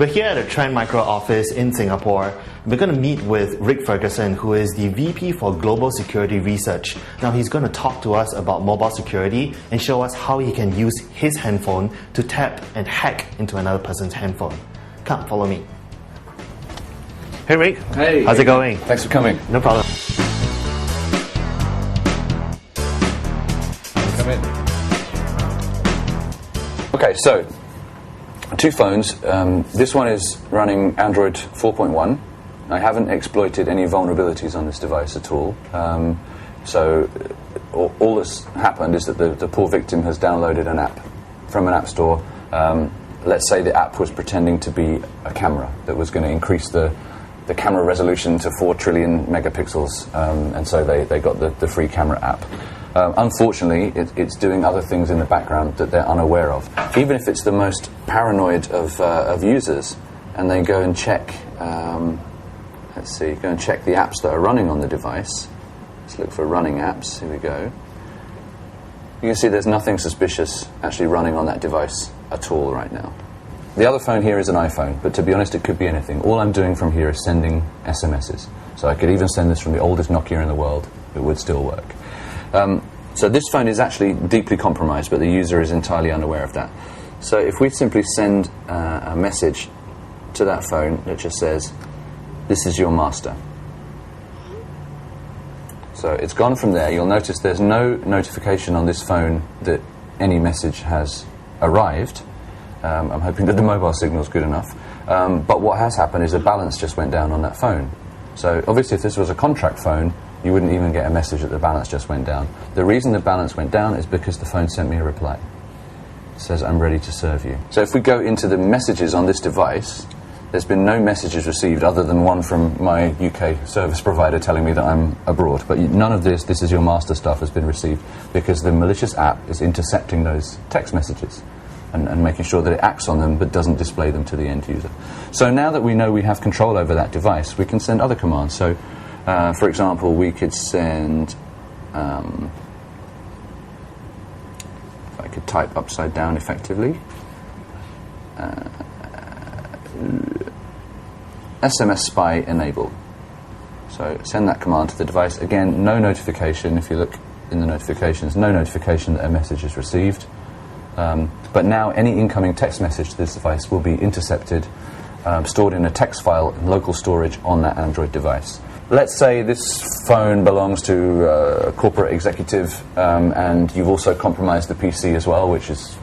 We're here at the Trend Micro office in Singapore. We're going to meet with Rick Ferguson, who is the VP for Global Security Research. Now he's going to talk to us about mobile security and show us how he can use his handphone to tap and hack into another person's handphone. Come, follow me. Hey Rick. Hey. How's it going? Thanks for coming. No problem. Come in. Okay, so two phones. This one is running Android 4.1. I haven't exploited any vulnerabilities on this device at all. So all that's happened is that the poor victim has downloaded an app from an app store. Let's say the app was pretending to be a camera that was going to increase the camera resolution to 4 trillion megapixels, and so they got the free camera app. Unfortunately, it's doing other things in the background that they're unaware of. Even if it's the most paranoid of users, and they go and check, go and check the apps that are running on the device. Let's look for running apps. Here we go. You can see there's nothing suspicious actually running on that device at all right now. The other phone here is an iPhone, but to be honest, it could be anything. All I'm doing from here is sending SMSs. So I could even send this from the oldest Nokia in the world. It would still work. So this phone is actually deeply compromised, but the user is entirely unaware of that. So if we simply send a message to that phone that just says, "This is your master." So it's gone from there. You'll notice there's no notification on this phone that any message has arrived. I'm hoping that the mobile signal is good enough. But what has happened is a balance just went down on that phone. So obviously if this was a contract phone, you wouldn't even get a message that the balance just went down. The reason the balance went down is because the phone sent me a reply. It says, "I'm ready to serve you." So if we go into the messages on this device, there's been no messages received other than one from my UK service provider telling me that I'm abroad. But none of this is your master stuff has been received because the malicious app is intercepting those text messages and making sure that it acts on them but doesn't display them to the end user. So now that we know we have control over that device, we can send other commands. So for example, we could send, if I could type upside down effectively, SMS spy enable. So send that command to the device. Again, no notification. If you look in the notifications, no notification that a message is received. But now any incoming text message to this device will be intercepted, stored in a text file in local storage on that Android device. Let's say this phone belongs to a corporate executive, and you've also compromised the PC as well, which is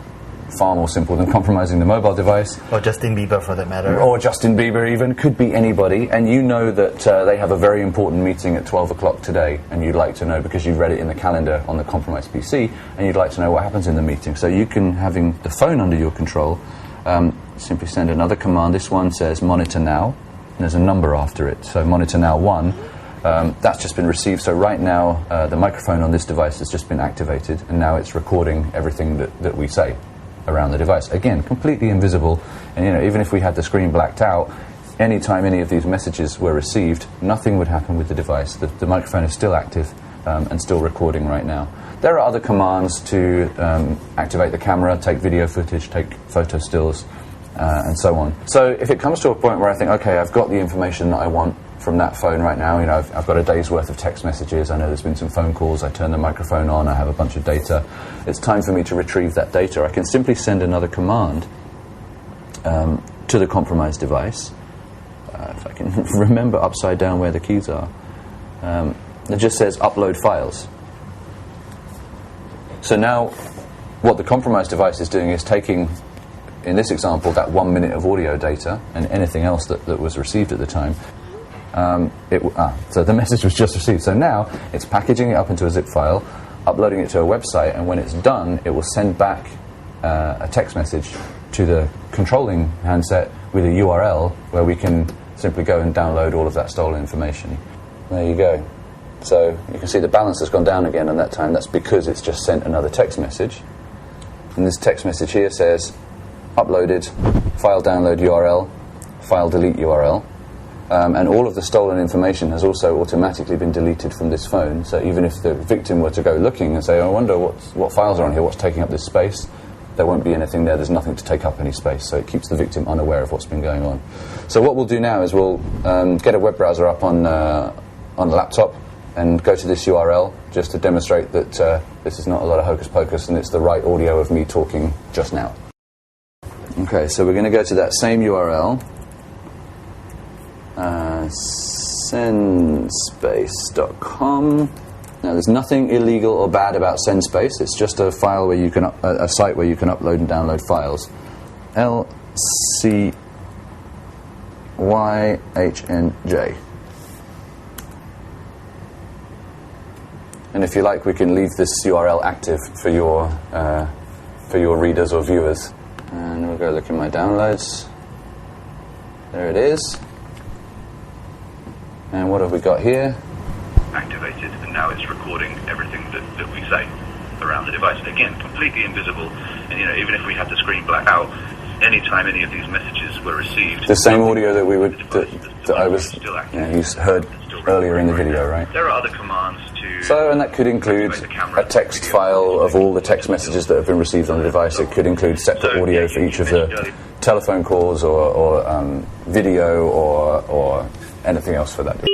far more simple than compromising the mobile device. Or Justin Bieber for that matter. Or Justin Bieber even, could be anybody, and you know that they have a very important meeting at 12 o'clock today, and you'd like to know because you've read it in the calendar on the compromised PC, and you'd like to know what happens in the meeting. So you can, having the phone under your control, simply send another command. This one says monitor now, and there's a number after it, so monitor now 1. That's just been received, so right now the microphone on this device has just been activated, and now it's recording everything that we say around the device. Again, completely invisible, and even if we had the screen blacked out, anytime any of these messages were received, nothing would happen with the device. The microphone is still active and still recording right now. There are other commands to activate the camera, take video footage, take photo stills, and so on. So if it comes to a point where I think, okay, I've got the information that I want from that phone right now, I've got a day's worth of text messages, I know there's been some phone calls, I turn the microphone on, I have a bunch of data, it's time for me to retrieve that data. I can simply send another command to the compromised device, if I can remember upside down where the keys are. It just says upload files. So now what the compromised device is doing is taking, in this example, that 1 minute of audio data and anything else that was received at the time. So the message was just received. So now it's packaging it up into a zip file, uploading it to a website, and when it's done, it will send back a text message to the controlling handset with a URL where we can simply go and download all of that stolen information. There you go. So you can see the balance has gone down again on that time. That's because it's just sent another text message. And this text message here says uploaded, file download URL, file delete URL. And all of the stolen information has also automatically been deleted from this phone. So even if the victim were to go looking and say, I wonder what files are on here, what's taking up this space, there won't be anything there. There's nothing to take up any space, so it keeps the victim unaware of what's been going on. So what we'll do now is we'll get a web browser up on the laptop and go to this URL just to demonstrate that this is not a lot of hocus pocus and it's the right audio of me talking just now. Okay, so we're going to go to that same URL, sendspace.com. Now, there's nothing illegal or bad about Sendspace. It's just a file where you can a site where you can upload and download files. LCYHNJ. And if you like, we can leave this URL active for your readers or viewers. And we'll go look in my downloads. There it is. And what have we got here? Activated, and now it's recording everything that we say around the device. Again, completely invisible, and even if we had the screen black out, anytime any of these messages were received, the same audio that I was you heard earlier in the video, right? There are other commands to. So, and that could include a text file of all the text messages that have been received on the device. It could include separate audio for each of the telephone calls or video or anything else for that device.